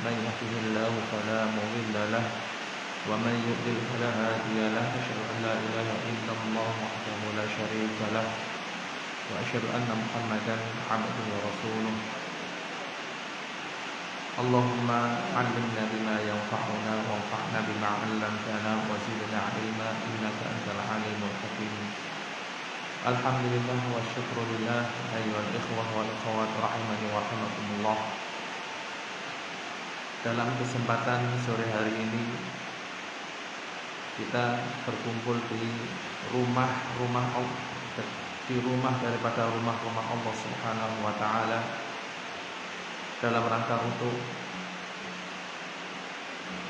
من يهده الله فلا مضل له ومن يضلل فلا هادي له أشهد أن لا إله إلا الله وحده لا شريك له وأشهد أن محمدا عبده ورسوله اللهم علمنا بما ينفعنا وانفعنا بما علمتنا وزدنا علما إنك أنت العليم الحكيم. Alhamdulillah wa syukurillah ayyuhal ikhwah wal akhwat rahimani wa rahimakumullah. Dalam kesempatan sore hari ini kita berkumpul di rumah daripada rumah-rumah Allah Subhanahu wa taala dalam rangka untuk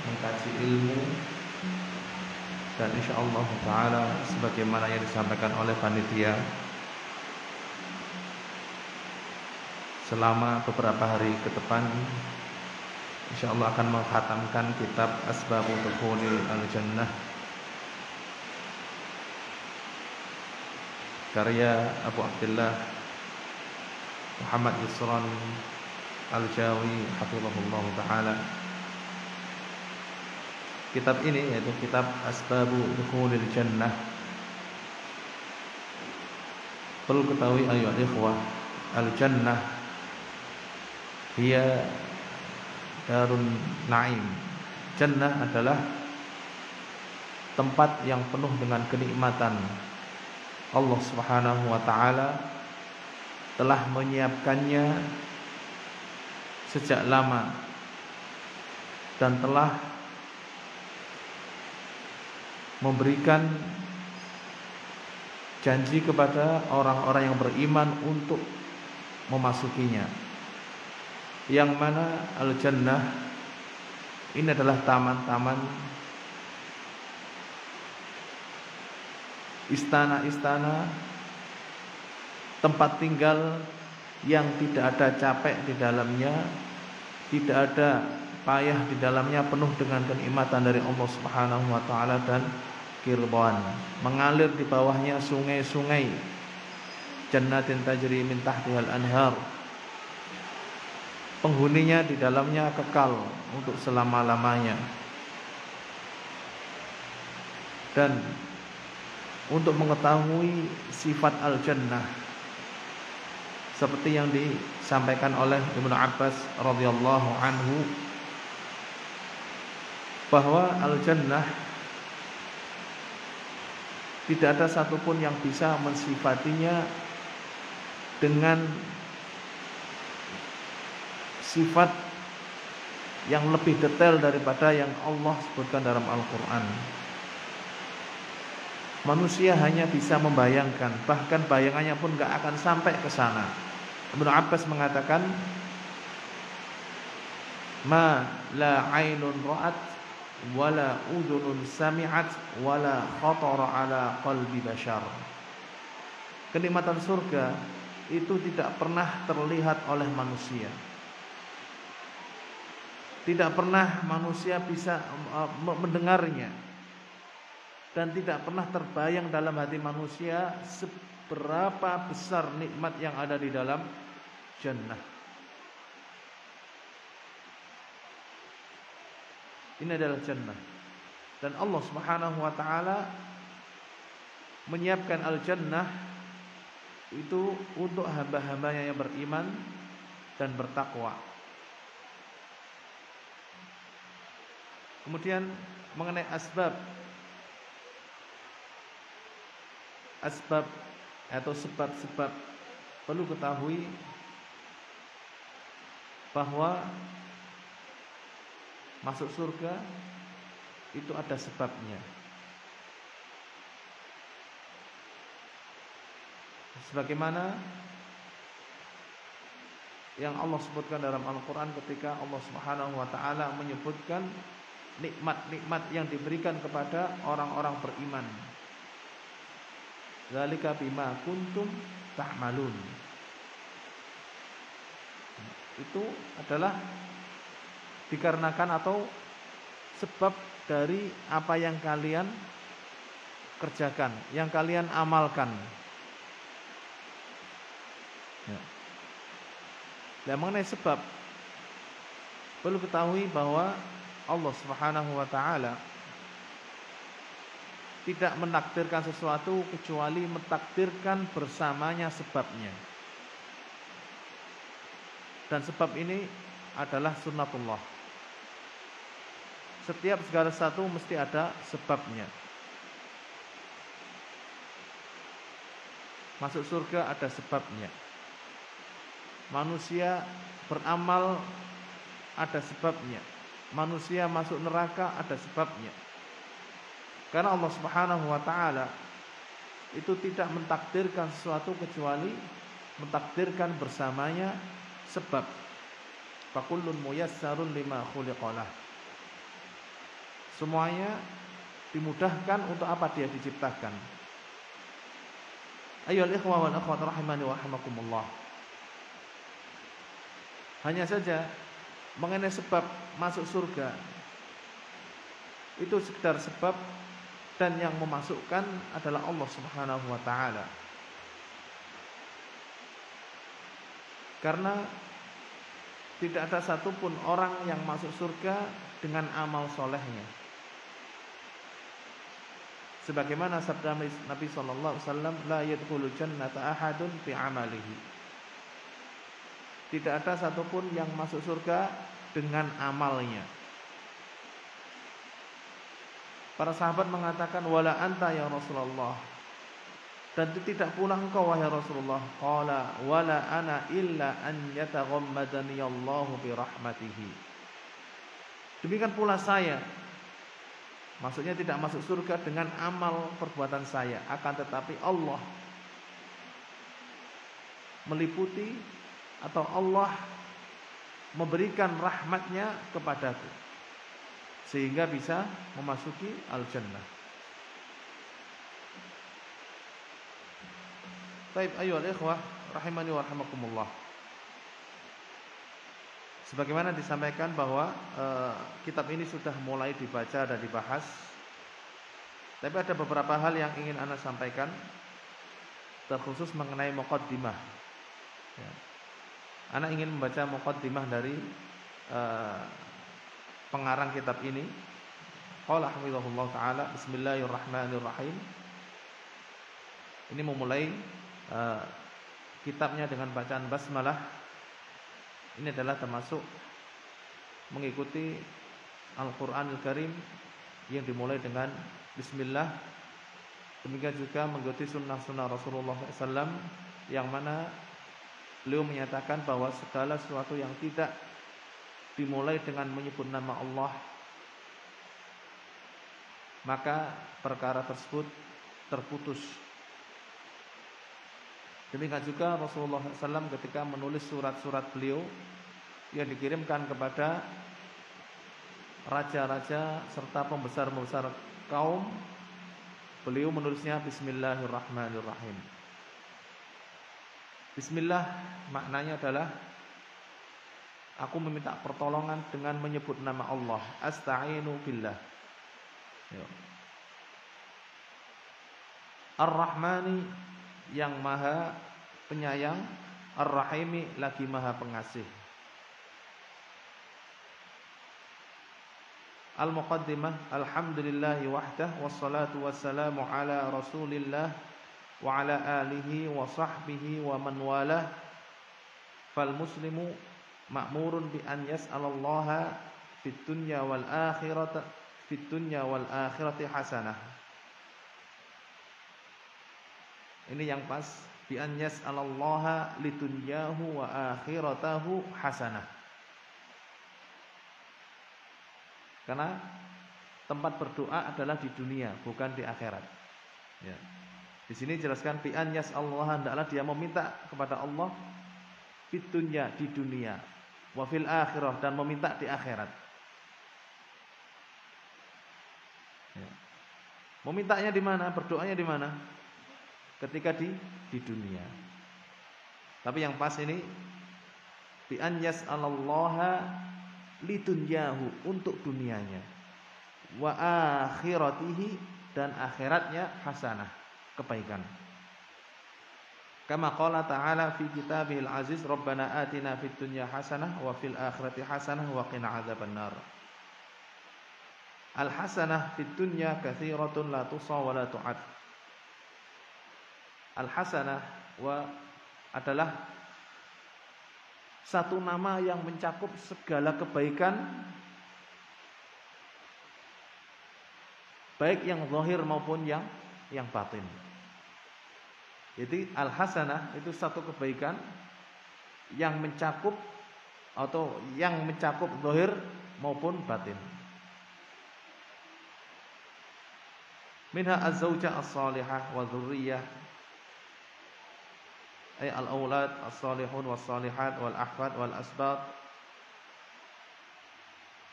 mengkaji ilmu dan insyaallah taala sebagaimana yang disampaikan oleh panitia selama beberapa hari ke depan insyaallah akan mengkhatamkan kitab Asbabul Dukhulil Al-Jannah karya Abu Abdullah Muhammad Yusran Al-Jawi hafizahullah taala. Kitab ini yaitu kitab Asbabu Dukhulil Jannah. Perlu ketahui ayyuhal ikhwah, al-jannah hiya darun na'im. Jannah adalah tempat yang penuh dengan kenikmatan. Allah Subhanahu wa taala telah menyiapkannya sejak lama dan telah memberikan janji kepada orang-orang yang beriman untuk memasukinya. Yang mana al-jannah ini adalah taman-taman, istana-istana, tempat tinggal yang tidak ada capek di dalamnya, tidak ada payah di dalamnya, penuh dengan kenikmatan dari Allah Subhanahu wa taala dan ridwan. Mengalir di bawahnya sungai-sungai. Jannatin tajri min tahtihal anhar. Penghuninya di dalamnya kekal untuk selama-lamanya. Dan untuk mengetahui sifat al-jannah seperti yang disampaikan oleh Ibnu Abbas radhiyallahu anhu bahwa al-jannah tidak ada satupun yang bisa mensifatinya dengan sifat yang lebih detail daripada yang Allah sebutkan dalam Al-Quran. Manusia hanya bisa membayangkan, bahkan bayangannya pun gak akan sampai ke sana. Ibnu Abbas mengatakan, ma la ainun ra'at wala udhunun sami'at wala khatara ala qalbi bashar. Kenikmatan surga itu tidak pernah terlihat oleh manusia. Tidak pernah manusia bisa mendengarnya. Dan tidak pernah terbayang dalam hati manusia seberapa besar nikmat yang ada di dalam jannah. Ini adalah jannah. Dan Allah Subhanahu wa taala menyiapkan al-jannah itu untuk hamba-hambanya yang beriman dan bertakwa. Kemudian mengenai asbab atau sebab-sebab, perlu ketahui bahwa masuk surga itu ada sebabnya. Sebagaimana yang Allah sebutkan dalam Al-Quran ketika Allah Subhanahu wa ta'ala menyebutkan nikmat-nikmat yang diberikan kepada orang-orang beriman. Dzalika bima kuntum ta'malun. Itu adalah dikarenakan atau sebab dari apa yang kalian kerjakan, yang kalian amalkan. Ya. Nah, mengenai sebab, Perlu ketahui bahwa Allah Subhanahu wa taala tidak menakdirkan sesuatu kecuali mentakdirkan bersamanya sebabnya. Dan sebab ini adalah sunnatullah. Setiap segala sesuatu mesti ada sebabnya. Masuk surga ada sebabnya. Manusia beramal ada sebabnya. Manusia masuk neraka ada sebabnya. Karena Allah Subhanahu wa taala itu tidak mentakdirkan sesuatu kecuali mentakdirkan bersamanya sebab. Fakullun muyassarun lima khuliqalah. Semuanya dimudahkan untuk apa dia diciptakan. Ayyuhal ikhwah wal akhwat rahimani wa rahimakumullah. Hanya saja mengenai sebab masuk surga itu sekedar sebab, dan yang memasukkan adalah Allah Subhanahu wa taala. Karena tidak ada satupun orang yang masuk surga dengan amal solehnya. Sebagaimana sabda Nabi sallallahu alaihi wasallam, la yadkhulul jannata ahadun bi amalihi. Tidak ada satupun yang masuk surga dengan amalnya. Para sahabat mengatakan, wala anta ya Rasulullah. Dan tidak pula engkau wahai Rasulullah. Qala wala ana illa an yataghammadani Allahu bi rahmatihi. Demikian pula saya. Maksudnya tidak masuk surga dengan amal perbuatan saya, akan tetapi Allah meliputi atau Allah memberikan rahmatnya kepadaku sehingga bisa memasuki al-jannah. Baik, ayyuhal ikhwah rahimani wa rahimakumullah. Sebagaimana disampaikan bahwa kitab ini sudah mulai dibaca dan dibahas. Tapi ada beberapa hal yang ingin Anda sampaikan, terkhusus mengenai muqaddimah. Ya. Anda ingin membaca muqaddimah dari pengarang kitab ini. Qala hafizahullah taala, bismillahirrahmanirrahim. Ini memulai kitabnya dengan bacaan basmalah. Ini adalah termasuk mengikuti Al-Qur'anul Karim yang dimulai dengan bismillah. Demikian juga mengikuti sunnah-sunnah Rasulullah SAW, yang mana beliau menyatakan bahwa segala sesuatu yang tidak dimulai dengan menyebut nama Allah, maka perkara tersebut terputus. Demikian juga Rasulullah SAW ketika menulis surat-surat beliau yang dikirimkan kepada raja-raja serta pembesar-pembesar kaum, beliau menulisnya bismillahirrahmanirrahim. Bismillah maknanya adalah aku meminta pertolongan dengan menyebut nama Allah. Asta'inu billah. Ar-Rahmani, yang maha penyayang, Ar-Rahimi, lagi maha pengasih. Al-Muqaddimah. Alhamdulillahi wahdah, wassalatu wassalamu ala rasulillah wa ala alihi wa sahbihi wa man walah. Fal muslimu ma'murun bi an yas'alallaha fid dunya wal akhirati hasanah. Ini yang pas, bi an yas'alallaha lidunyahu wa akhiratahu hasanah. Karena tempat berdoa adalah di dunia, bukan di akhirat. Ya. Di sini jelaskan bi an yas'alallaha, hendaklah dia meminta kepada Allah fid dunya, di dunia, wa fil akhirah, dan meminta di akhirat. Ya. Memintanya di mana? Berdoanya di mana? Ketika di dunia. Tapi yang pas ini bi an yas'alallaha lidunyahu, untuk dunianya, wa akhiratihi, dan akhiratnya hasanah, kebaikan. Kama qala ta'ala fi kitabihil aziz, Rabbana atina fid dunya hasanah wa fil akhirati hasanah wa qina adzabannar. Al hasanah fid dunya katsiratun la tusa wa la tu'ad. Al hasanah adalah satu nama yang mencakup segala kebaikan, baik yang zahir maupun yang batin. Jadi al-hasanah itu satu kebaikan yang mencakup zahir maupun batin. Minha az-zawjah as-salihah wa dzurriyyah, ay al-aulad as-salihun was-salihat wal ahfad wal asbat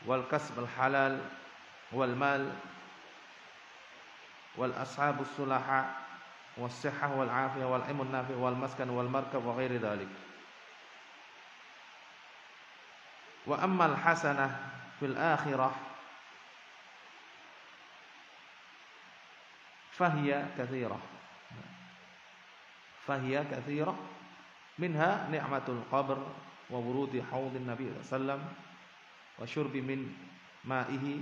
wal kasb al-halal wal mal wal ashabus sulaha was-sihhah wal afiyah wal ilmun nafi' wal maskan wal markab wa ghairi dzalik. Wa ammal hasanah fil akhirah fahiya katsirah minha ni'matul qabr wa wurudi haudin nabi sallallahu alaihi wasallam wa syurbi min ma'ihi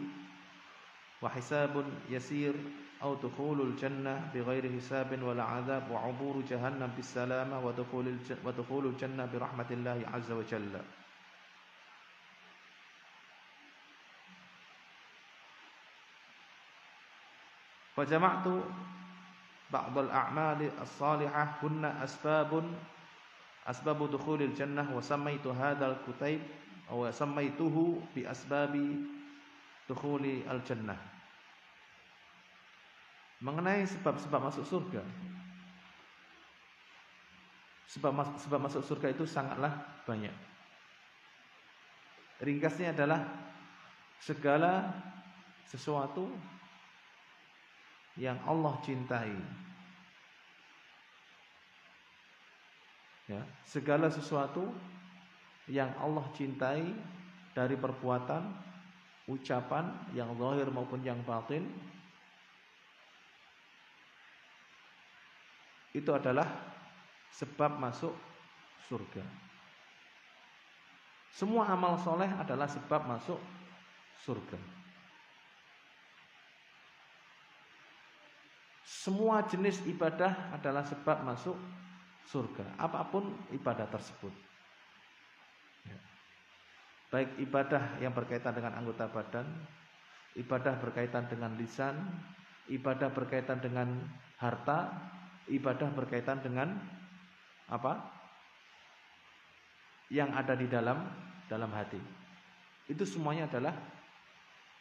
wa hisabun yasir aw dukhulul jannah bighairi hisabin wala 'adzab wa 'uburu jahannam bis salamah wa dukhulul jannah bi rahmatillahi 'azza wa jalla. Fa jama'tu ba'dal a'mali as-salihah hunna asbabu dukhulil jannah wa sammaitu hadzal kutaib wa sammaituhu bi asbabi dukhuli al-jannah. Mengenai sebab-sebab masuk surga. Sebab masuk surga itu sangatlah banyak. Ringkasnya adalah segala sesuatu yang Allah cintai. Ya, segala sesuatu yang Allah cintai dari perbuatan, ucapan yang zahir maupun yang batin, itu adalah sebab masuk surga. Semua amal soleh adalah sebab masuk surga. Semua jenis ibadah adalah sebab masuk surga, apapun ibadah tersebut. Ya. Baik ibadah yang berkaitan dengan anggota badan, ibadah berkaitan dengan lisan, ibadah berkaitan dengan harta, ibadah berkaitan dengan apa? Yang ada di dalam hati. Itu semuanya adalah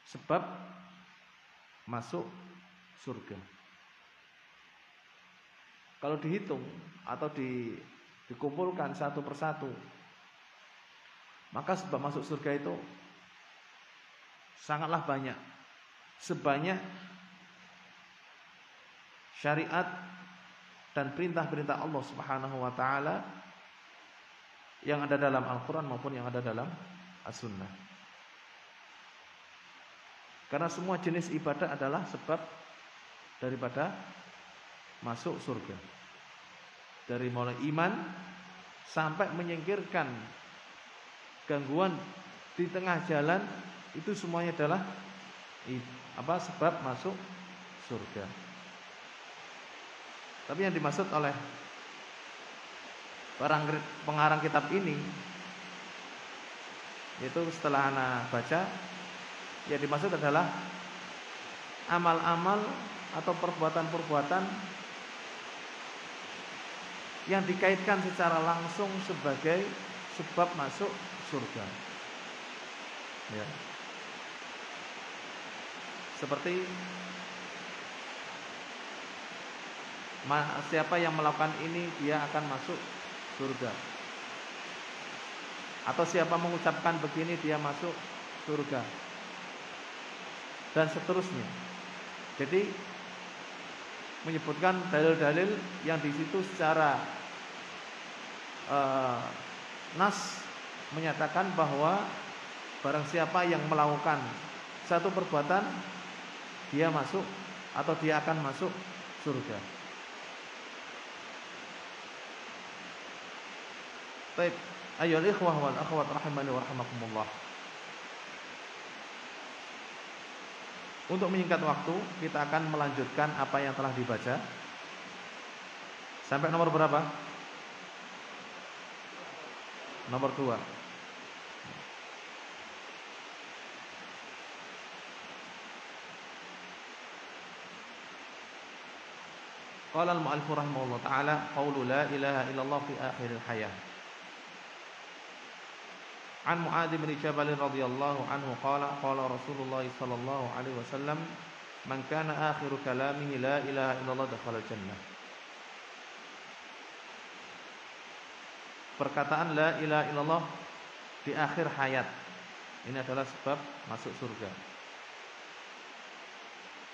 sebab masuk surga. Kalau dihitung atau dikumpulkan satu persatu, maka sebab masuk surga itu sangatlah banyak. Sebanyak syariat dan perintah-perintah Allah Subhanahu wa taala yang ada dalam Al-Qur'an maupun yang ada dalam As-Sunnah. Karena semua jenis ibadah adalah sebab daripada masuk surga. Dari mulai iman sampai menyingkirkan gangguan di tengah jalan, itu semuanya adalah sebab masuk surga. Tapi yang dimaksud oleh pengarang kitab ini, yaitu setelah ana baca, yang dimaksud adalah amal-amal atau perbuatan-perbuatan yang dikaitkan secara langsung sebagai sebab masuk surga. Ya. Seperti siapa yang melakukan ini dia akan masuk surga. Atau siapa mengucapkan begini dia masuk surga. Dan seterusnya. Jadi menyebutkan dalil-dalil yang di situ secara nas menyatakan bahwa barang siapa yang melakukan satu perbuatan dia masuk atau dia akan masuk surga. Baik, ayyuhal ikhwah wal akhwat rahimani wa rahimakumullah. Untuk menyingkat waktu, kita akan melanjutkan apa yang telah dibaca. Sampai nomor berapa? Nomor 2. Qala al-mu'allif rahimahullah ta'ala qawlu la ilaha illallah fi akhiril hayah. An Mu'adz bin Jabal radhiyallahu anhu qala qala Rasulullah sallallahu alaihi wasallam man kana akhiru kalamihi la ilaha illallah dakhala jannah. Perkataan la ilaha illallah di akhir hayat ini adalah sebab masuk surga.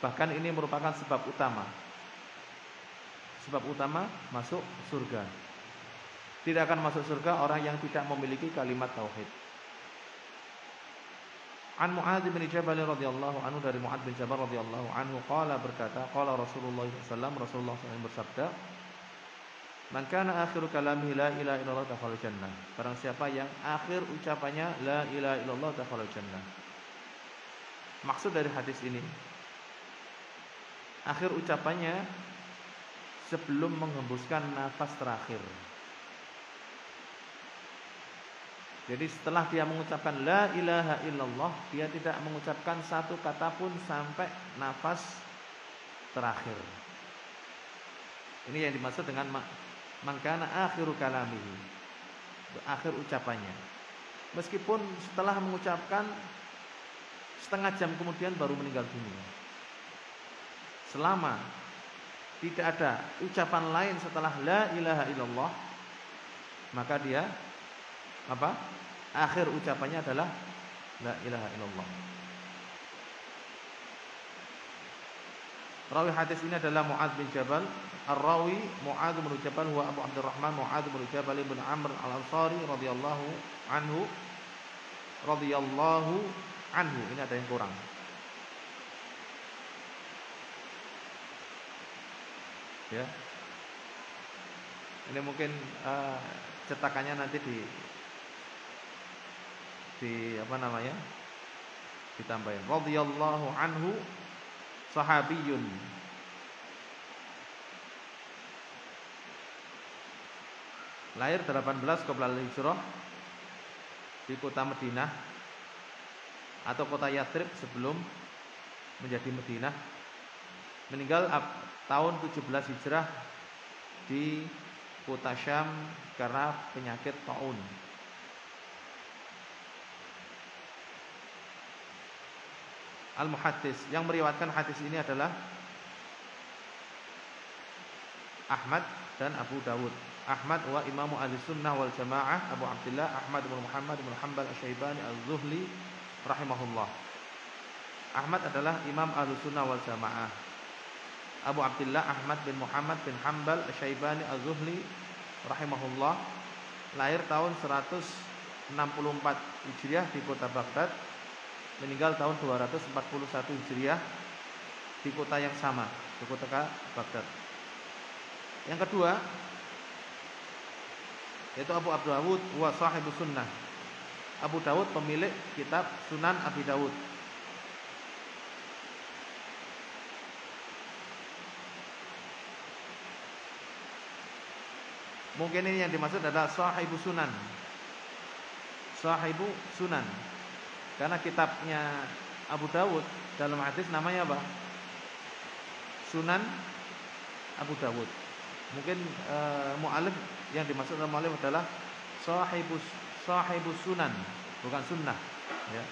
Bahkan ini merupakan sebab utama. Sebab utama masuk surga. Tidak akan masuk surga orang yang tidak memiliki kalimat tauhid. An Mu'adz bin Jabal radhiyallahu anhu, dari Mu'adz bin Jabal radhiyallahu anhu qala, berkata qala Rasulullah sallallahu Rasulullah SAW bersabda, man kana akhiru kalamihi la ilaha illallah dakhala jannah. Barang siapa yang akhir ucapannya la ilaha illallah dakhala jannah. Maksud dari hadis ini, akhir ucapannya sebelum menghembuskan nafas terakhir. Jadi setelah dia mengucapkan la ilaha illallah, dia tidak mengucapkan satu kata pun sampai nafas terakhir. Ini yang dimaksud dengan man kana akhiru kalamihi, akhir ucapannya. Meskipun setelah mengucapkan setengah jam kemudian baru meninggal dunia, selama tidak ada ucapan lain setelah la ilaha illallah, maka dia apa? Akhir ucapannya adalah la ilaha illallah. Rawi hadis ini adalah Mu'adz bin Jabal. Ar-rawi Mu'adz bin Jabal huwa Abu Abdurrahman Mu'adz bin Jabal bin Amr Al-Ansari radhiyallahu anhu. Radhiyallahu anhu. Ini ada yang kurang. Ya. Ini mungkin cetakannya nanti di apa namanya? Ditambahin. Radhiyallahu anhu sahabiyun. Lahir 18 qabla al-hijrah di kota Madinah atau kota Yathrib sebelum menjadi Madinah. Meninggal tahun 17 Hijrah di kota Syam karena penyakit taun. Al-Muhaddis, yang meriwayatkan hadis ini adalah Ahmad dan Abu Dawud. Ahmad wa imamu ahli sunnah wal jamaah, Abu Abdullah Ahmad bin Muhammad bin Hanbal Asy-Syaibani Az-Zuhli rahimahullah. Ahmad adalah imam ahli sunnah wal jamaah. Abu Abdullah Ahmad bin Muhammad bin Hanbal Asy-Syaibani Az-Zuhli rahimahullah, lahir tahun 164 Hijriah di kota Baghdad, meninggal tahun 241 Hijriah di kota yang sama, di kota Baghdad. Yang kedua yaitu Abu Dawud wa sahibu sunnah. Abu Dawud pemilik kitab Sunan Abi Dawud. Mungkin ini yang dimaksud adalah sahibu sunan. Sahibu sunan. Karena kitabnya Abu Dawud dalam hadis namanya apa? Sunan Abu Dawud. Mungkin mu'alif yang dimaksud oleh mu'alif adalah sahibu sunan, bukan sunnah, ya.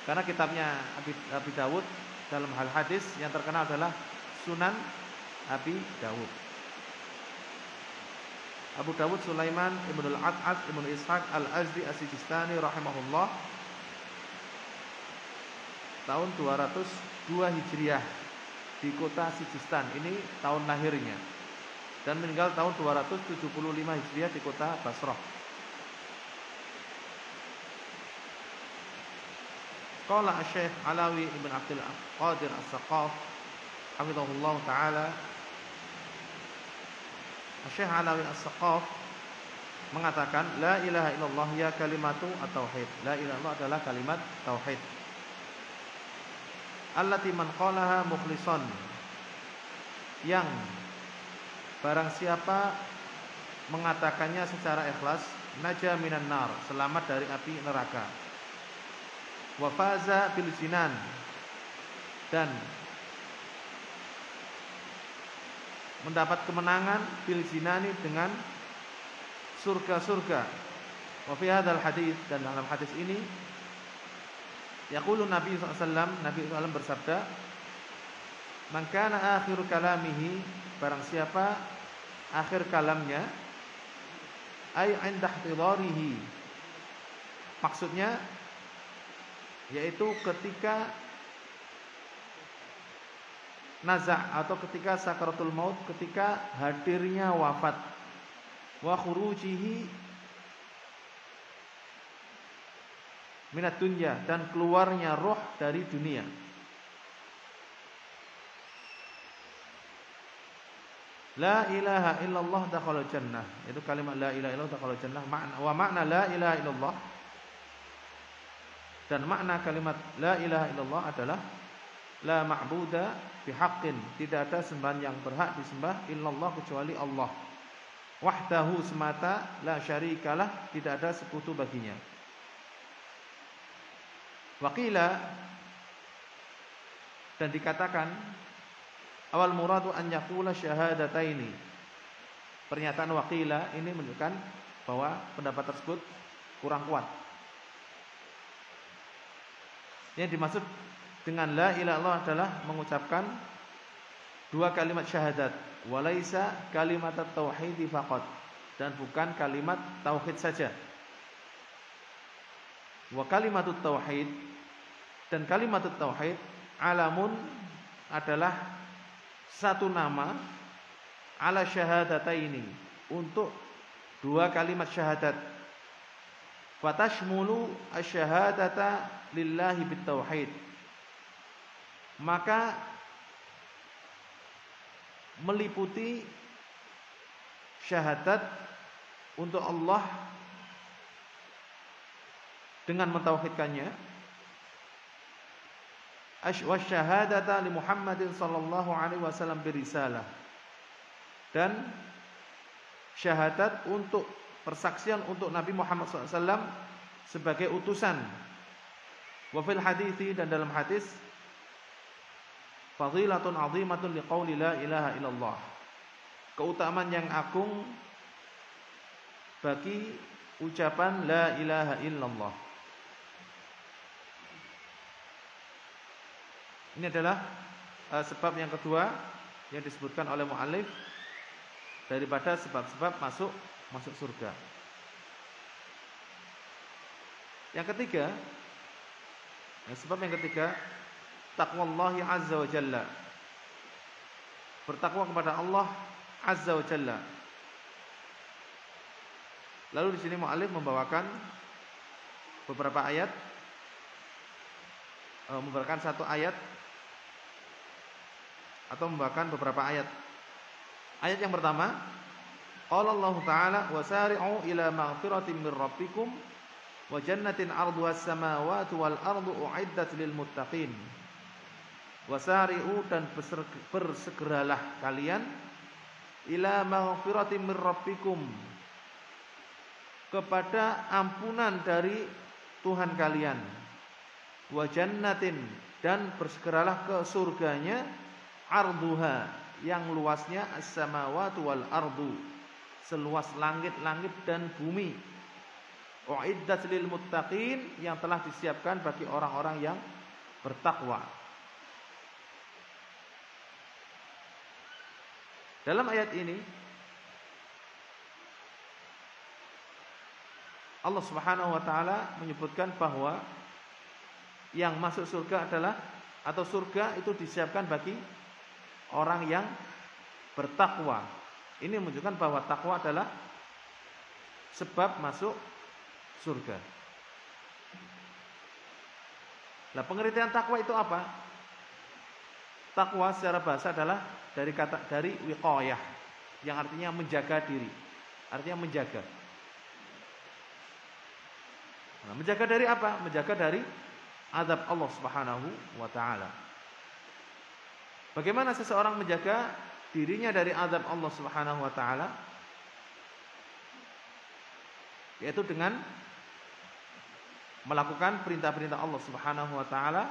Karena kitabnya Abi Dawud dalam hal hadis yang terkenal adalah Sunan Abi Dawud. Abu Dawud Sulaiman ibn al-At'at ibn Ishaq al-Azdi as-Sijistani rahimahullah, tahun 202 Hijriah di kota Sijistan. Ini tahun lahirnya. Dan meninggal tahun 275 Hijriah di kota Basrah. Qala Syekh Alawi ibn Abdul Qadir As-Saqaf hafizahullah taala. Syekh Alawi As-Saqaf mengatakan la ilaha illallah ya kalimatu at-tauhid. La ilaha illallah adalah kalimat tauhid. Allati man qalaha mukhlishon, yang barang siapa mengatakannya secara ikhlas, naja minan nar, selamat dari api neraka. Wa faza bil jinan, dan mendapat kemenangan bil jinani, dengan surga-surga. Wa fi hadzal hadis, dan dalam hadis ini yaqulu Nabi SAW, Nabi SAW bersabda, man kana akhiru kalamihi, barang siapa akhir kalamnya, ay inda ihtidarihi, maksudnya yaitu ketika nazah atau ketika sakaratul maut, ketika hadirnya wafat, wa khurujihi minat dunya, dan keluarnya roh dari dunia. La ilaha illallah dakhala jannah, itu kalimat la ilaha illallah dakhala jannah. Makna la ilaha illallah, dan makna kalimat la ilaha illallah adalah la ma'buda bihaqqin, tidak ada sembahan yang berhak disembah illallah, kecuali Allah. Wahdahu, semata, la syarikalah, tidak ada sekutu baginya. Waqila, dan dikatakan, awal muradu an yaqula syahadataini. Pernyataan waqila ini menunjukkan bahwa pendapat tersebut kurang kuat. Yang dimaksud dengan la ilaha illallah adalah mengucapkan dua kalimat syahadat, walaisa kalimat tauhid faqat, dan bukan kalimat tauhid saja. Wa kalimatut tauhid, dan kalimatut tauhid alamun adalah satu nama, ala syahadataini, untuk dua kalimat syahadat. Fatashmulu asyhadata lillahi bitauhid, maka meliputi syahadat untuk Allah dengan mentauhidkannya, wasyahadata li Muhammadin sallallahu alaihi wasallam birisalah, dan syahadat untuk persaksian untuk Nabi Muhammad SAW sebagai utusan. Wa fil hadithi, dan dalam hadis, fadilatun azimatun liqauli la ilaha illallah, keutamaan yang agung bagi ucapan la ilaha illallah. Ini adalah sebab yang kedua yang disebutkan oleh muallif daripada sebab-sebab masuk surga. Yang ketiga, sebab yang ketiga, taqwallahi azza wa jalla, bertakwa kepada Allah azza wa jalla. Lalu di sini muallif membawakan beberapa ayat, membawakan satu ayat atau membawakan beberapa ayat. Ayat yang pertama, qala Allah Ta'ala, wasari'u ila maghfiratin min rabbikum wa jannatin 'arduha as-samawati wal ardu u'iddat lil muttaqin. Wasari'u, dan bersegeralah kalian, ila maghfiratin min rabbikum, kepada ampunan dari Tuhan kalian, wa jannatin, dan bersegeralah ke surganya, arduha, yang luasnya as-samawati wal ardu, seluas langit-langit dan bumi, uiddat lil muttaqin, yang telah disiapkan bagi orang-orang yang bertakwa. Dalam ayat ini Allah Subhanahu wa taala menyebutkan bahwa yang masuk surga adalah, atau surga itu disiapkan bagi orang yang bertakwa. Ini menunjukkan bahwa takwa adalah sebab masuk surga. Nah, pengertian takwa itu apa? Takwa secara bahasa adalah dari wiqayah, yang artinya menjaga diri, artinya menjaga. Nah, menjaga dari apa? Menjaga dari azab Allah Subhanahu wa taala. Bagaimana seseorang menjaga dirinya dari azab Allah Subhanahu wa taala? Yaitu dengan melakukan perintah-perintah Allah Subhanahu wa taala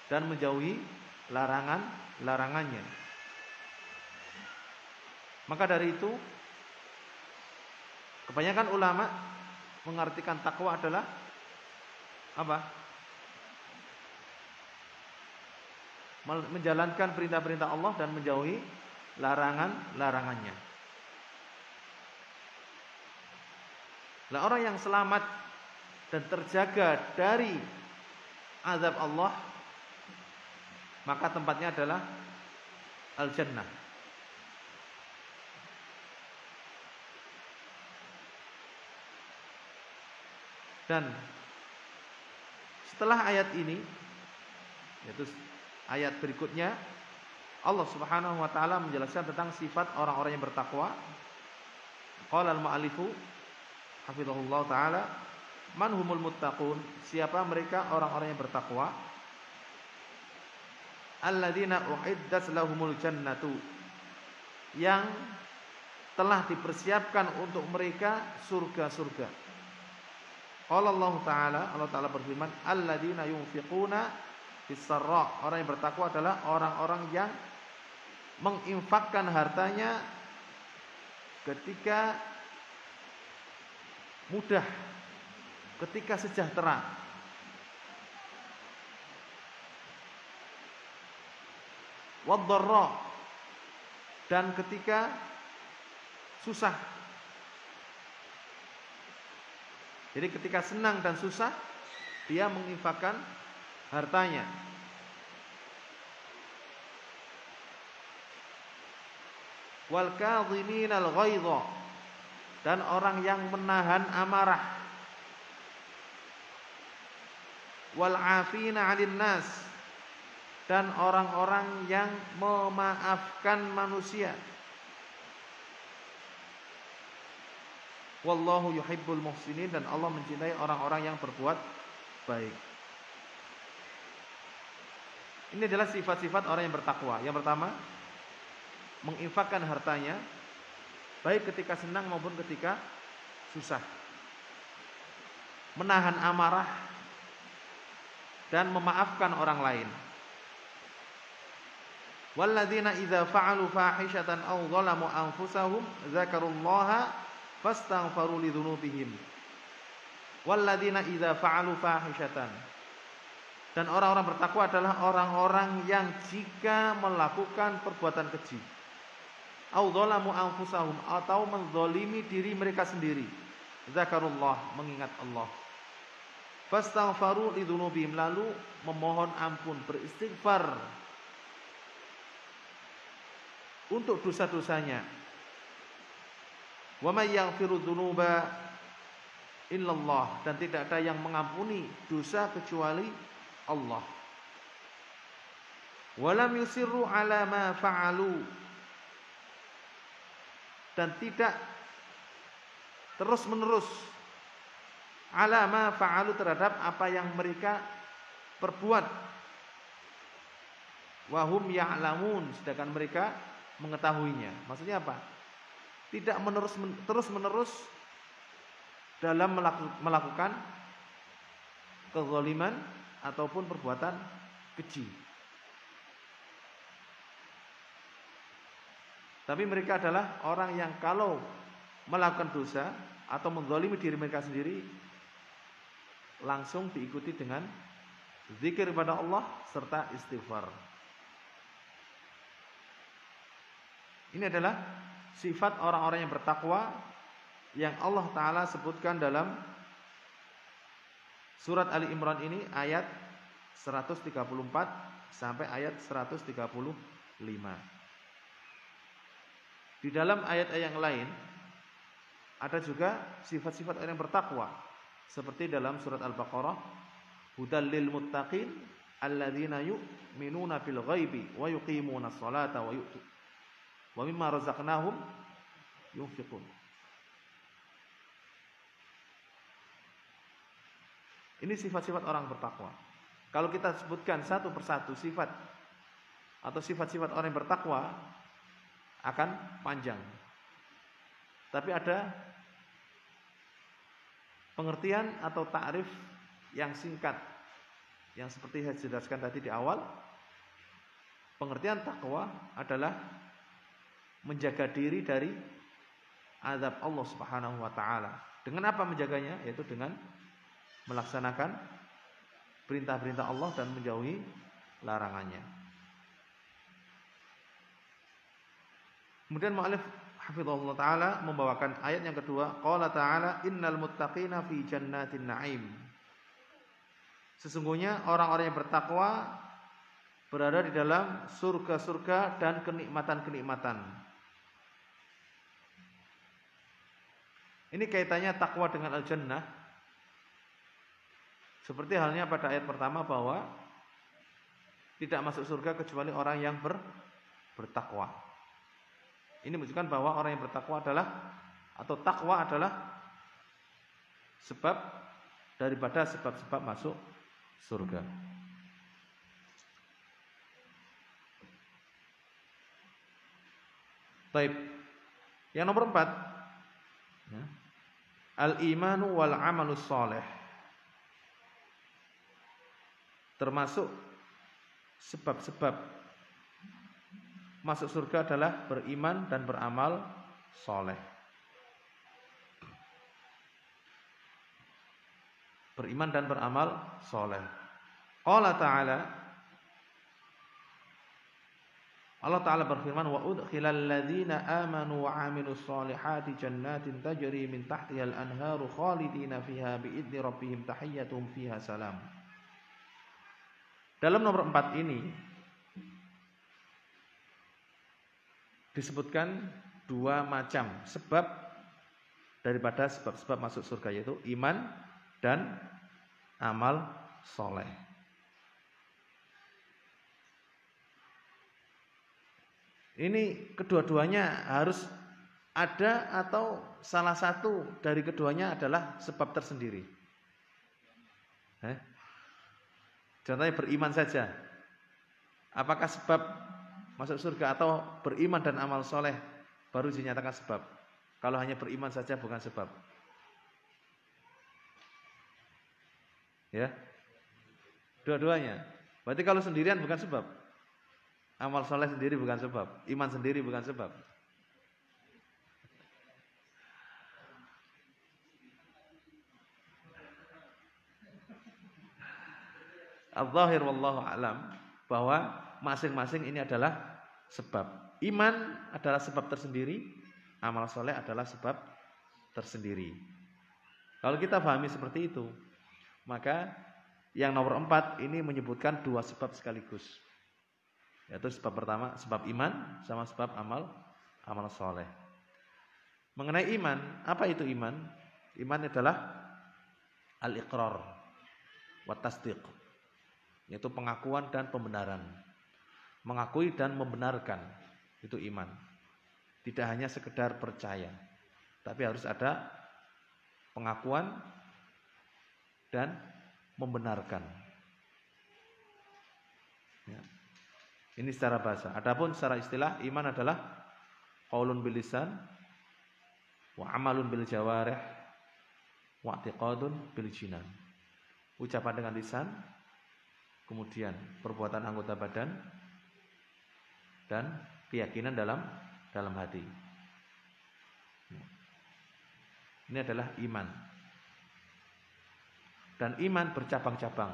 dan menjauhi larangannya. Maka dari itu kebanyakan ulama mengartikan takwa adalah apa? Menjalankan perintah-perintah Allah dan menjauhi larangannya. Lah orang yang selamat dan terjaga dari azab Allah, maka tempatnya adalah al-jannah. Dan setelah ayat ini, yaitu ayat berikutnya, Allah Subhanahu wa taala menjelaskan tentang sifat orang-orang yang bertakwa. Qala al-mu'allifu hafizahullah taala, man humul muttaqun? Siapa mereka orang-orang yang bertakwa? Alladzina uiddat lahumul jannatu, yang telah dipersiapkan untuk mereka surga-surga. Qala Allah Ta'ala berfirman, alladzina yunfiquna fis-sarra, orang yang bertakwa adalah orang-orang yang menginfakkan hartanya ketika mudah, ketika sejahtera. Wad-dharra, dan ketika susah. Jadi ketika senang dan susah, dia menginfakkan hartanya. Wal kadhiminal ghaidha, dan orang yang menahan amarah. Wal 'afina 'anil nas, dan orang-orang yang memaafkan manusia. Wallahu yuhibbul muhsinin, dan Allah mencintai orang-orang yang berbuat baik. Ini adalah sifat-sifat orang yang bertakwa. Yang pertama, menginfakkan hartanya baik ketika senang maupun ketika susah. Menahan amarah dan memaafkan orang lain. Walladzina idza fa'alu fahishatan aw dhalamu anfusahum dzakarullaha fastaghfaru lidzunubihim. Walladzina idza fa'alu fahishatan, dan orang-orang bertakwa adalah orang-orang yang jika melakukan perbuatan keji, au dzalamu anfusahum, atau menzalimi diri mereka sendiri, zakarullah, mengingat Allah, fastaghfaru lidzunubihim, lalu memohon ampun, beristighfar untuk dosa-dosanya. Wa may yaghfiru dzunuba illallah, dan tidak ada yang mengampuni dosa kecuali Allah. Wa lam yusirru ala ma fa'alu, dan tidak terus-menerus ala ma fa'alu, terhadap apa yang mereka perbuat. Wa hum ya'lamun, sedangkan mereka mengetahuinya. Maksudnya apa? Tidak terus-menerus dalam melakukan kezaliman ataupun perbuatan keji. Tapi mereka adalah orang yang kalau melakukan dosa atau menzalimi diri mereka sendiri, langsung diikuti dengan zikir kepada Allah serta istighfar. Ini adalah sifat orang-orang yang bertakwa yang Allah Ta'ala sebutkan dalam surat Ali Imran ini, ayat 134 sampai ayat 135. Di dalam ayat-ayat yang lain ada juga sifat-sifat orang yang bertakwa, seperti dalam surat Al-Baqarah, hudal lil muttaqin alladzina yu'minuna bil ghaibi wa yuqimunas salata wa mimma razaqnahum yunfiqun. Ini sifat-sifat orang bertakwa. Kalau kita sebutkan satu persatu sifat atau sifat-sifat orang yang bertakwa akan panjang. Tapi ada pengertian atau ta'rif yang singkat yang seperti saya jelaskan tadi di awal. Pengertian takwa adalah menjaga diri dari azab Allah Subhanahu wa taala. Dengan apa menjaganya? Yaitu dengan melaksanakan perintah-perintah Allah dan menjauhi larangannya. Kemudian mu'allif hafizahullah taala membawakan ayat yang kedua, qala ta'ala innal muttaqina fi jannatin na'im. Sesungguhnya orang-orang yang bertakwa berada di dalam surga-surga dan kenikmatan-kenikmatan. Ini kaitannya takwa dengan al-jannah. Seperti halnya pada ayat pertama bahwa tidak masuk surga kecuali orang yang bertakwa. Ini menunjukkan bahwa orang yang bertakwa adalah atau takwa adalah sebab daripada sebab-sebab masuk surga. Baik. Yang nomor 4, al-imanu wal amalus shalih. Termasuk sebab-sebab masuk surga adalah beriman dan beramal soleh. Beriman dan beramal soleh. Allah Ta'ala berfirman, wa udkhilal ladzina amanu wa 'amilus solihati jannatin tajri min tahtihal anharu khalidina fiha biidzni rabbihim tahiyyatuhum fiha salam. Dalam nomor 4 ini disebutkan dua macam sebab daripada sebab-sebab masuk surga, yaitu iman dan amal soleh. Ini kedua-duanya harus ada atau salah satu dari keduanya adalah sebab tersendiri. Contohnya beriman saja. Apakah sebab masuk surga atau beriman dan amal soleh baru dinyatakan sebab? Kalau hanya beriman saja bukan sebab. Ya, dua-duanya. Berarti kalau sendirian bukan sebab. Amal soleh sendiri bukan sebab. Iman sendiri bukan sebab. Al-zahir wallahu a'lam bahwa masing-masing ini adalah sebab. Iman adalah sebab tersendiri, amal soleh adalah sebab tersendiri. Kalau kita pahami seperti itu, maka yang nomor 4 ini menyebutkan dua sebab sekaligus. Yaitu sebab pertama, sebab iman sama sebab amal soleh. Mengenai iman, apa itu iman? Iman adalah al-iqrar wa tasdiq, yaitu pengakuan dan pembenaran. Mengakui dan membenarkan, itu iman. Tidak hanya sekedar percaya, tapi harus ada pengakuan dan membenarkan. Ya. Ini secara bahasa. Adapun secara istilah, iman adalah qaulun bil lisan wa amalun bil jawarih wa i'tiqadun bil jinan. Ucapan dengan lisan, kemudian perbuatan anggota badan, dan keyakinan dalam hati. Ini adalah iman. Dan iman bercabang-cabang.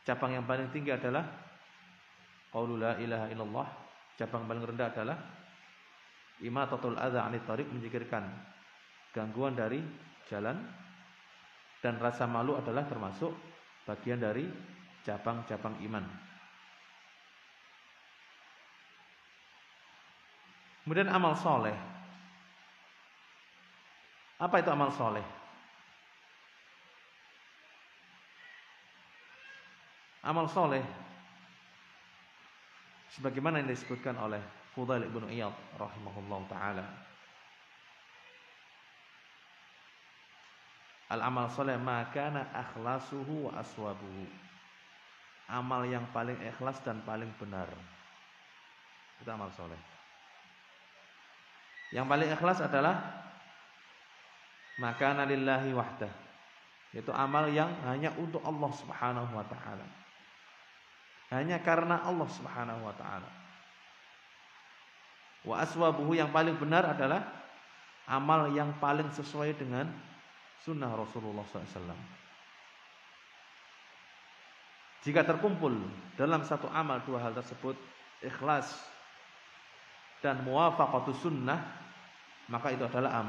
Cabang yang paling tinggi adalah qaulu la ilaha illallah. Cabang paling rendah adalah imatatul adza 'anit thariq, menyingkirkan gangguan dari jalan. Dan rasa malu adalah termasuk bagian dari cabang-cabang iman. Kemudian amal soleh. Apa itu amal soleh? Amal soleh sebagaimana yang disebutkan oleh Fudail ibn Iyad rahimahullah ta'ala, Al-amal soleh makana akhlasuhu wa aswabuhu. Amal yang paling ikhlas dan paling benar. Itu amal soleh. Yang paling ikhlas adalah makana lillahi wahdah. Itu amal yang hanya untuk Allah Subhanahu wa taala. Hanya karena Allah Subhanahu wa taala. Wa aswabuhu, yang paling benar adalah amal yang paling sesuai dengan sunnah Rasulullah SAW. Jika terkumpul dalam satu amal dua hal tersebut, ikhlas dan muwafaqatus sunnah, maka itu adalah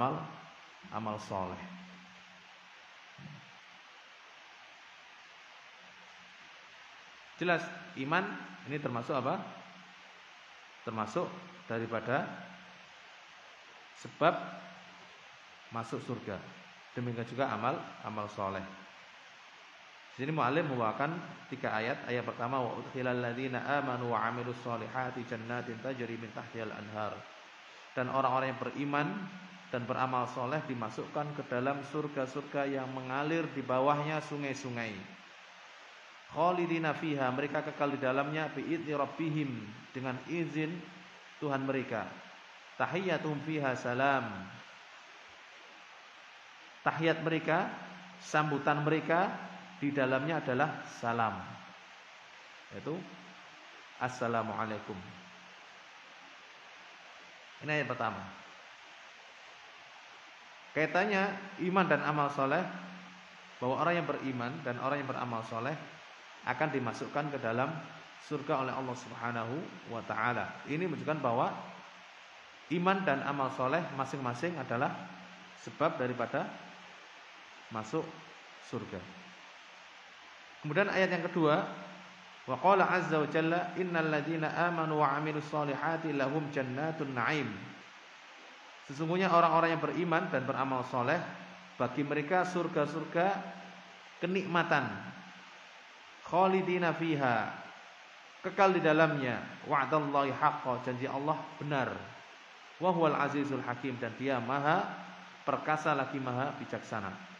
amal soleh. Jelas, iman ini termasuk apa? Termasuk daripada sebab masuk surga. Demikian juga amal soleh. Di sini mu'allim membawakan 3 ayat. Ayat pertama, wa udkhilal ladzina amanu wa 'amilus solihati jannatin tajri min tahtihal anhar. Dan orang-orang yang beriman dan beramal soleh dimasukkan ke dalam surga-surga yang mengalir di bawahnya sungai-sungai. Khalidina fiha, mereka kekal di dalamnya bi'izni rabbihim, dengan izin Tuhan mereka. Tahiyyatuhum fiha salam. Tahiyat mereka, sambutan mereka di dalamnya adalah salam, yaitu assalamualaikum. Ini ayat pertama. Kaitannya iman dan amal soleh, bahwa orang yang beriman dan orang yang beramal soleh akan dimasukkan ke dalam surga oleh Allah Subhanahu wa taala. Ini menunjukkan bahwa iman dan amal soleh masing-masing adalah sebab daripada masuk surga. Kemudian ayat yang kedua, wa qala azza wa jalla innal ladzina amanu wa 'amilus solihati lahum jannatun na'im. Sesungguhnya orang-orang yang beriman dan beramal soleh, bagi mereka surga-surga kenikmatan. Khalidina fiha, kekal di dalamnya. Wa'dallahi haqqan, janji Allah benar. Wa huwal azizul hakim, dan Dia maha perkasa lagi maha bijaksana.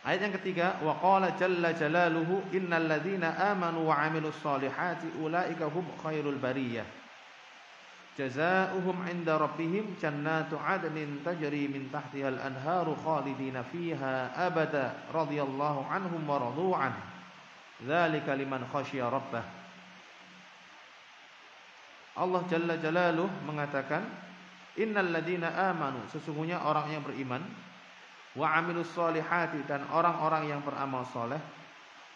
Ayat yang ketiga, wa qala jalla jalaluhu innal ladzina amanu wa 'amilus solihati ulaika hum khairul bariyah. Jazaohum 'inda rabbihim jannatu 'adnin tajri min tahtihal anharu khalidina fiha abada radhiyallahu anhum wa radu 'an. Dzalika liman khasyiya rabbah. Allah jalla jalaluhu mengatakan, innal ladzina amanu, sesungguhnya orang yang beriman, wa 'amilus solihati, dan orang-orang yang beramal soleh,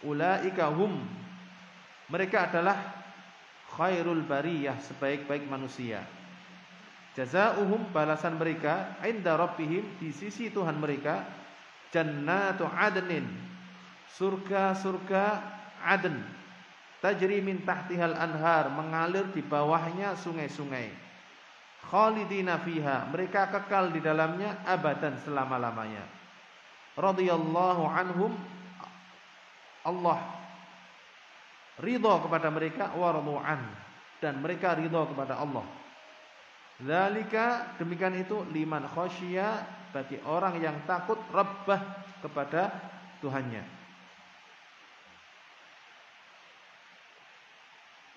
ulaika hum, mereka adalah khairul bariyah, sebaik-baik manusia. Jazaohum, balasan mereka, 'inda rabbihim, di sisi Tuhan mereka, jannatu 'adnin, surga-surga Aden, tajri min tahtihal anhar, mengalir di bawahnya sungai-sungai. Khalidina fiha, mereka kekal di dalamnya abadan, selama-lamanya. Radhiyallahu anhum, Allah ridha kepada mereka, wa radu'an, dan mereka ridha kepada Allah. Dzalika, demikian itu, liman khasyiya, bagi orang yang takut rabbah, kepada Tuhannya.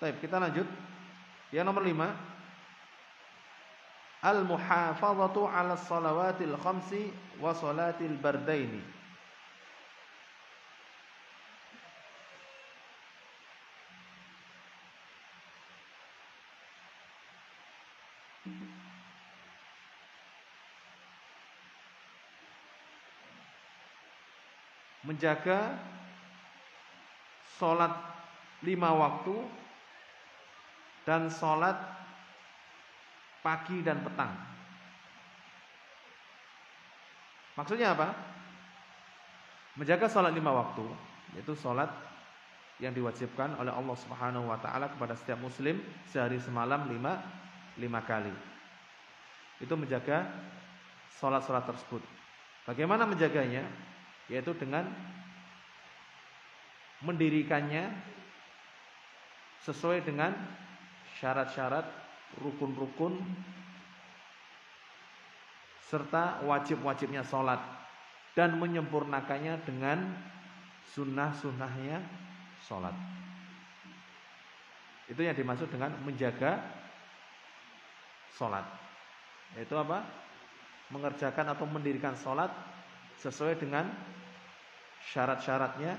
Baik, kita lanjut. Yang nomor 5, al-muhafazatu 'ala shalawatil khamsi wa salatil bardaini. Menjaga salat 5 waktu dan salat pagi dan petang. Maksudnya apa? Menjaga salat 5 waktu, yaitu salat yang diwajibkan oleh Allah Subhanahu wa taala kepada setiap muslim sehari semalam 5 kali. Itu menjaga salat-salat tersebut. Bagaimana menjaganya? Yaitu dengan mendirikannya sesuai dengan syarat-syarat, rukun-rukun serta wajib-wajibnya sholat dan menyempurnakannya dengan sunnah-sunnahnya sholat. Itu yang dimaksud dengan menjaga sholat. Yaitu apa? Mengerjakan atau mendirikan sholat sesuai dengan syarat-syaratnya,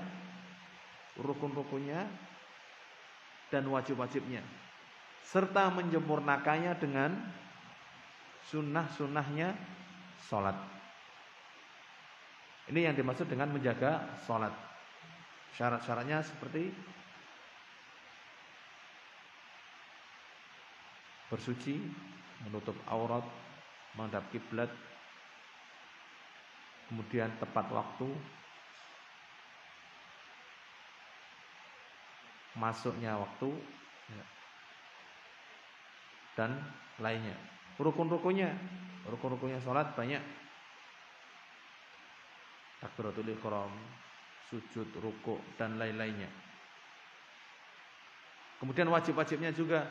rukun-rukunnya, dan wajib-wajibnya, serta menyempurnakannya dengan sunnah-sunnahnya sholat. Ini yang dimaksud dengan menjaga sholat. Syarat-syaratnya seperti bersuci, menutup aurat, menghadap kiblat, kemudian tepat waktu, masuknya waktu, dan lainnya. Rukun-rukunnya sholat banyak. Takbiratul ihram, sujud, rukuk, dan lain-lainnya. Kemudian wajib-wajibnya juga,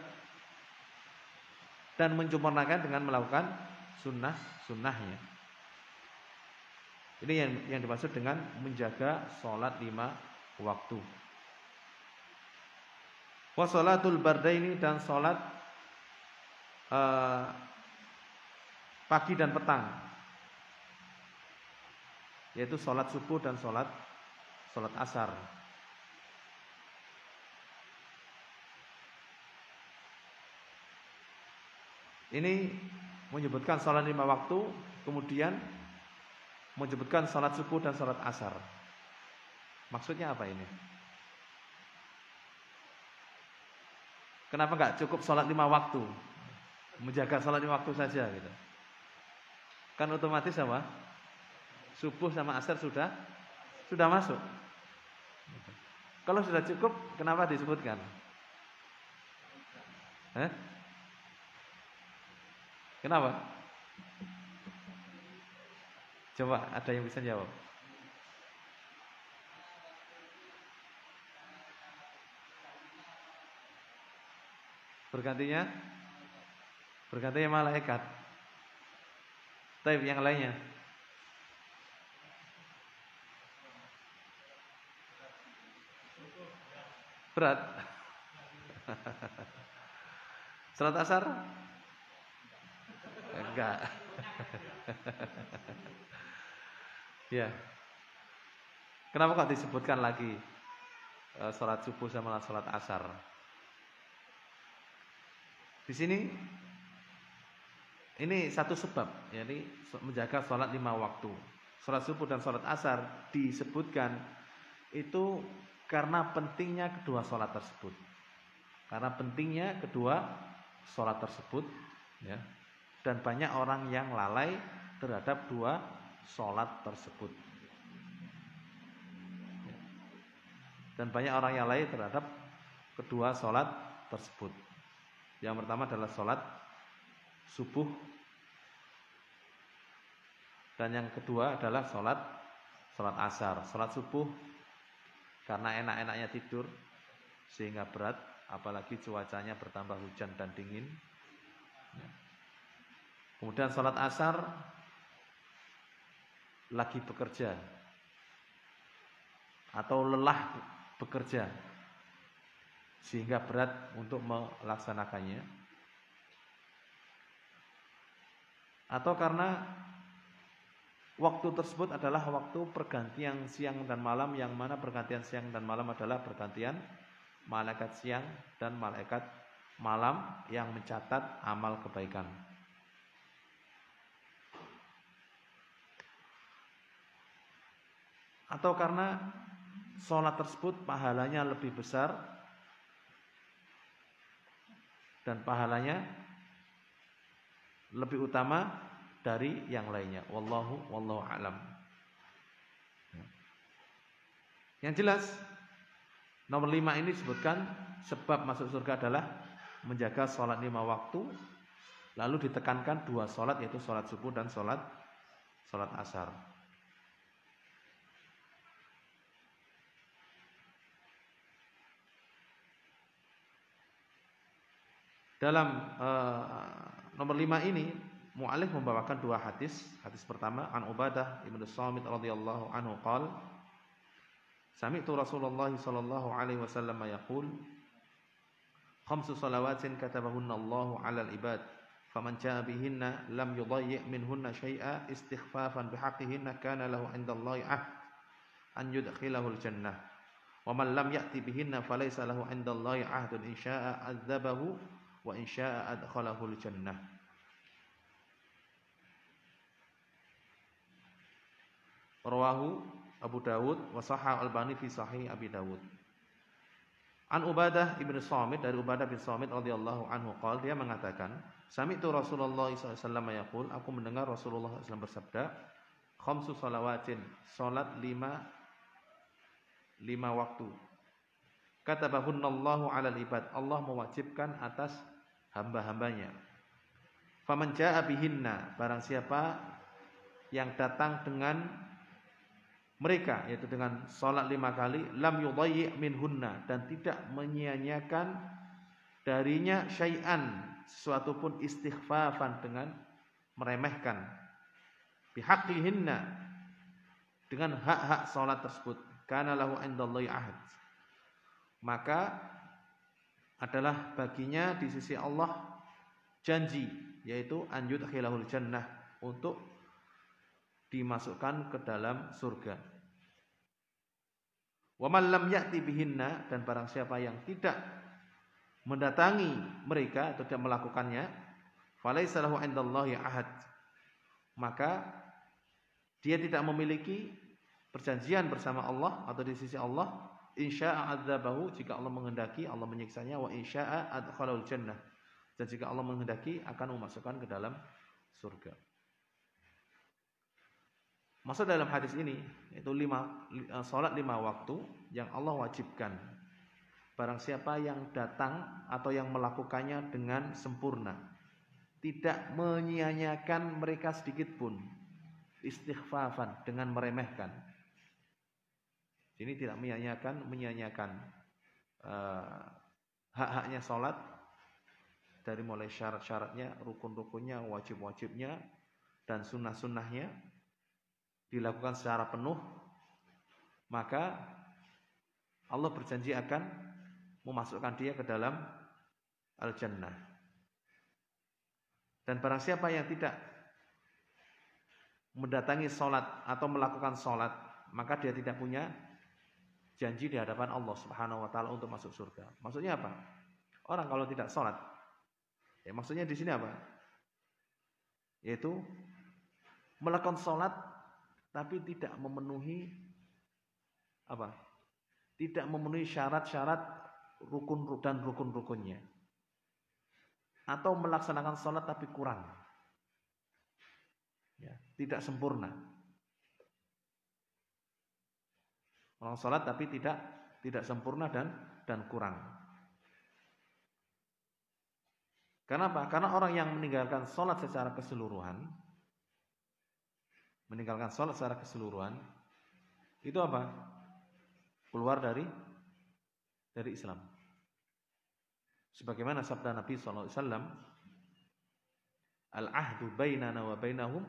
dan menyempurnakan dengan melakukan sunnah-sunnahnya. Ini yang dimaksud dengan menjaga sholat 5 waktu. Wa sholatul bardaini, dan sholat pagi dan petang, yaitu sholat subuh dan sholat asar. Ini menyebutkan sholat 5 waktu, kemudian menyebutkan sholat subuh dan sholat asar. Maksudnya apa ini? Kenapa enggak cukup sholat 5 waktu? Menjaga sholat 5 waktu saja gitu. Kan otomatis apa? Subuh sama asar sudah masuk. Kalau sudah cukup, kenapa disebutkan? Kenapa? Coba ada yang bisa jawab. Bergantinya malaikat. Tapi yang lainnya. Berat. Salat asar? Enggak. Ya. Kenapa kok disebutkan lagi salat subuh sama salat asar? Di sini ini satu sebab, yakni menjaga salat 5 waktu. Salat subuh dan salat asar disebutkan itu karena pentingnya kedua salat tersebut. Karena pentingnya kedua salat tersebut, ya. Dan banyak orang yang lalai terhadap dua salat tersebut. Dan banyak orang yang lalai terhadap kedua salat tersebut. Yang pertama adalah salat subuh, dan yang kedua adalah salat asar. Salat subuh karena enak-enaknya tidur sehingga berat, apalagi cuacanya bertambah hujan dan dingin. Kemudian salat asar lagi bekerja atau lelah bekerja sehingga berat untuk melaksanakannya, atau karena waktu tersebut adalah waktu pergantian siang dan malam, yang mana pergantian siang dan malam adalah pergantian malaikat siang dan malaikat malam yang mencatat amal kebaikan. Atau karena sholat tersebut pahalanya lebih besar dan pahalanya lebih utama dari yang lainnya. Wallahu a'lam. Yang jelas nomor 5 ini disebutkan sebab masuk surga adalah menjaga sholat 5 waktu, lalu ditekankan 2 sholat, yaitu sholat subuh dan sholat asar. Dalam nomor 5 ini mu'allif membawakan dua hadis. Hadis pertama an Ubadah ibnu Samit radhiyallahu anhu qala sami'tu Rasulullah sallallahu alaihi wasallam yaqul khamsu salawatin katabahunna Allahu 'alal ibad faman jaa'a bihinna lam yudayyi' minhunna syai'a istighfafan bihaqqihinna kana lahu 'indallahi 'ahd an yudkhilahul jannah wa man lam ya'ti bihinna falaysa lahu 'indallahi 'ahdun in syaa'a 'adzabahu wa in syaa'a adkhalahul jannah. Rawahu Abu Dawud wa Shahhahu Al-Albani fi Sahih Abi Dawud. An Ubadah ibnu Samit, dari Ubadah bin Samit radhiyallahu anhu qala, dia mengatakan sami'tu Rasulullah sallallahu alaihi wasallam yaqul, aku mendengar Rasulullah SAW bersabda khamsu salawatin, salat lima waktu, katabahunallahu 'alal ibad, Allah mewajibkan atas hamba-hambanya. Faman jaa'a bihinna, barang siapa yang datang dengan mereka, yaitu dengan salat 5 kali, lam yudayyi' minhunna, dan tidak menyia-nyiakan darinya syai'an, sesuatu pun, istighfafan, dengan meremehkan, bihaqqihinna, dengan hak-hak salat tersebut, kana lahu 'indallahi 'ahd, maka adalah baginya di sisi Allah janji, yaitu an yudkhilahul jannah, untuk dimasukkan ke dalam surga. Wa man lam ya'ti bihinna, dan barang siapa yang tidak mendatangi mereka atau tidak melakukannya, falaysa lahu 'indallahi 'ahad, maka dia tidak memiliki perjanjian bersama Allah atau di sisi Allah. Insya'a adzabahu, jika Allah menghendaki Allah menyiksanya, wa insya'a adkhalahul jannah, dan jika Allah menghendaki akan memasukkan ke dalam surga. Maksud dalam hadis ini yaitu salat 5 waktu yang Allah wajibkan. Barang siapa yang datang atau yang melakukannya dengan sempurna, tidak menyia-nyiakan mereka sedikit pun, istighfafan, dengan meremehkan. Ini tidak menyia-nyiakan hak-haknya salat, dari mulai syarat-syaratnya, rukun-rukunnya, wajib-wajibnya, dan sunnah-sunnahnya dilakukan secara penuh, maka Allah berjanji akan memasukkan dia ke dalam al-jannah. Dan barang siapa yang tidak mendatangi salat atau melakukan salat, maka dia tidak punya janji di hadapan Allah Subhanahu wa taala untuk masuk surga. Maksudnya apa? Orang kalau tidak salat, ya maksudnya di sini apa? Yaitu melakukan salat tapi tidak memenuhi apa? Tidak memenuhi syarat-syarat rukun dan rukun-rukunnya. Atau melaksanakan salat tapi kurang. Ya, tidak sempurna. Orang salat tapi tidak sempurna dan kurang. Kenapa? Karena orang yang meninggalkan salat secara keseluruhan, itu apa? Keluar dari Islam. Sebagaimana sabda Nabi SAW, al-ahdu bainana wa bainahum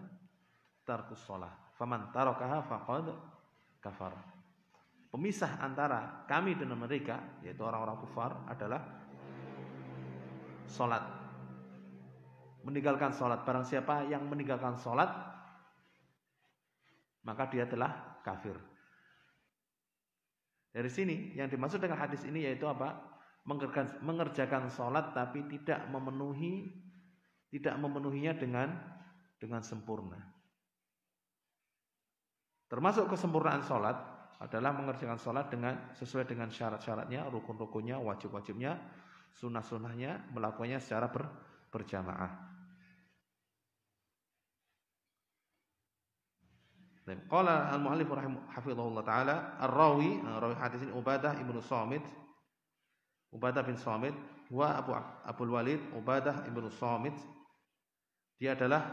tarkus shalah, faman tarakaha faqad kafar. Pemisah antara kami dan mereka, yaitu orang-orang kufar, adalah salat. Meninggalkan salat. Barang siapa yang meninggalkan salat, maka dia telah kafir. Dari sini yang dimaksud dengan hadis ini yaitu apa? Mengerjakan salat tapi tidak memenuhinya dengan sempurna. Termasuk kesempurnaan salat adalah mengerjakan salat sesuai dengan syarat-syaratnya, rukun-rukunnya, wajib-wajibnya, sunnah-sunnahnya, melakukannya secara berjamaah. Qala al-mu'allif hafizahullah taala, rawi hadis ini Ubadah ibnu Samit, Ubadah bin Samit, wa Abul Walid Ubadah ibnu Samit. Dia adalah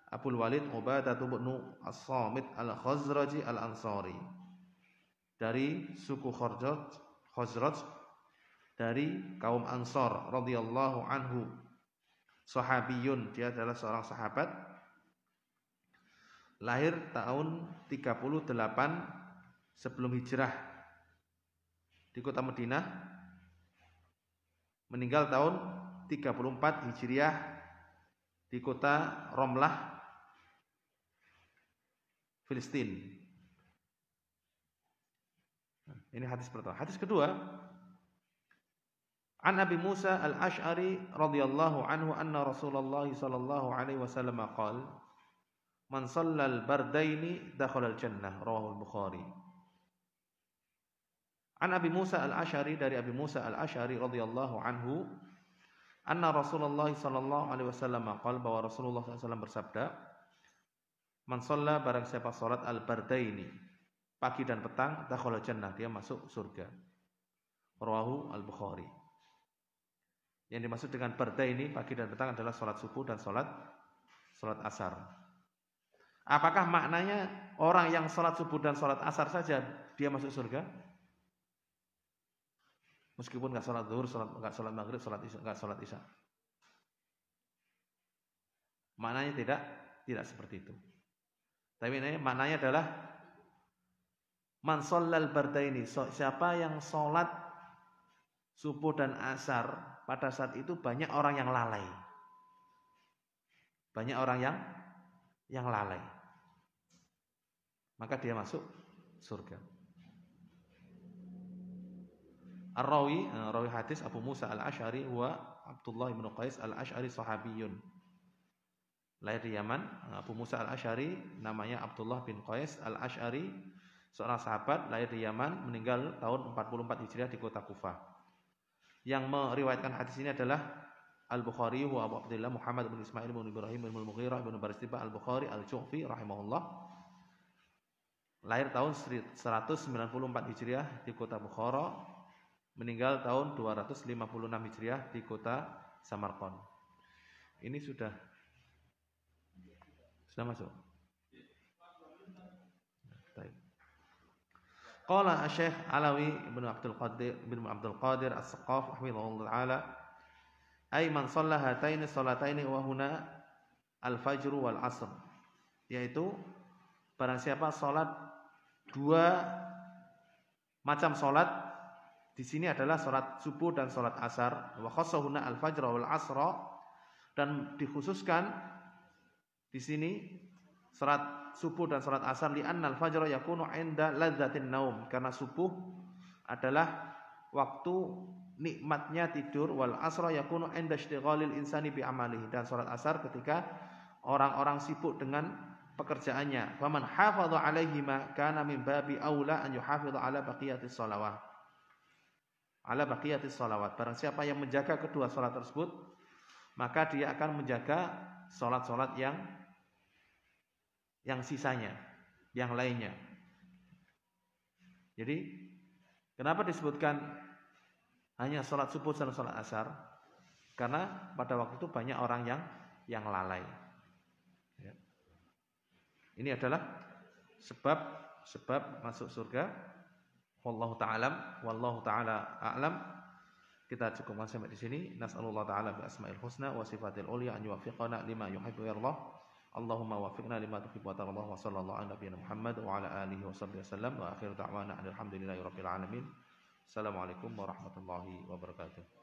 Abul Walid Ubadah bin As-Samit al-Khazraji al-Ansari, dari suku Khazraj, dari kaum Ansar radhiyallahu anhu. sahabiyun, dia adalah seorang sahabat. Lahir tahun 38 sebelum hijrah di kota Madinah. Meninggal tahun 34 Hijriah di kota Romlah, Filistin. Ini hadis pertama. Hadis kedua, An Abi Musa Al-Asy'ari radhiyallahu anhu anna Rasulullah sallallahu alaihi wasallam qala man shallal bardaini dakhala al-jannah, rawahu al-Bukhari. An Abi Musa Al-Asy'ari, dari Abi Musa Al-Asy'ari radhiyallahu anhu anna Rasulullah sallallahu alaihi wasallam qala, bahwa Rasulullah SAW bersabda, man shalla, barang siapa salat al-bardaini, pagi dan petang, dakhala jannah, dia masuk surga. Rawahu al-Bukhari. Yang dimaksud dengan barda ini pagi dan petang adalah salat subuh dan salat asar. Apakah maknanya orang yang salat subuh dan salat asar saja dia masuk surga? Meskipun enggak salat zuhur, enggak salat maghrib, enggak salat isya. Maknanya tidak seperti itu. Tapi ini maknanya adalah man shallal bardaini, siapa yang sholat subuh dan asar pada saat itu banyak orang yang lalai. Banyak orang yang lalai. Maka dia masuk surga. Rawi hadis Abu Musa Al-Asy'ari wa Abdullah bin Qais Al-Asy'ari sahabiyun. Lahir di Yaman. Abu Musa Al-Asy'ari namanya Abdullah bin Qais Al-Asy'ari, seorang sahabat, lahir di Yaman, meninggal tahun 44 Hijriah di kota Kufah. Yang meriwayatkan hadis ini adalah Al-Bukhari wa Abu Abdullah Muhammad bin Ismail bin Ibrahim bin Mughirah bin Baristibah Al-Bukhari Al-Ju'fi rahimahullah. Lahir tahun 194 Hijriah di kota Bukhara, meninggal tahun 256 Hijriah di kota Samarkand. Ini sudah masuk. Baik. Qala Syekh Alawi bin Abdul Qadir As-Saqaf rahimahullah taala, ay man shalla hataini salataini wa huna al-fajr wal asr, yaitu barang siapa salat dua macam salat, di sini adalah salat subuh dan salat asar, wa khassahuna al-fajr wal asra, dan dikhususkan di sini salat subuh dan salat asar, li annal fajr yakunu 'inda ladzatin naum, karena subuh adalah waktu nikmatnya tidur, wal asra yakunu 'inda ishtighalil insani bi amalihi, dan salat asar ketika orang-orang sibuk dengan pekerjaannya. Faman hafadha 'alaihima kana min babi aula an yuhafidha 'ala baqiyatis shalawat. Ala baqiyatis shalawat, barang siapa yang menjaga kedua salat tersebut, maka dia akan menjaga salat-salat yang sisanya, yang lainnya. Jadi kenapa disebutkan hanya salat subuh dan salat asar? Karena pada waktu itu banyak orang yang lalai. Ya. Ini adalah sebab masuk surga. Wallahu ta'ala a'lam. Kita cukupkan sampai di sini. Nas'alullah ta'ala bi asma'il husna wa sifatil ulya an yuwaffiqana lima yuhibbu wa yardah. Allahumma waffiqna lima tuhibbu wa tardah. Wa sallallahu ala nabiyyina Muhammad wa ala alihi wa sahbihi wasallam. Wa akhiru da'wana alhamdulillahi rabbil alamin. Assalamualaikum warahmatullahi wabarakatuh.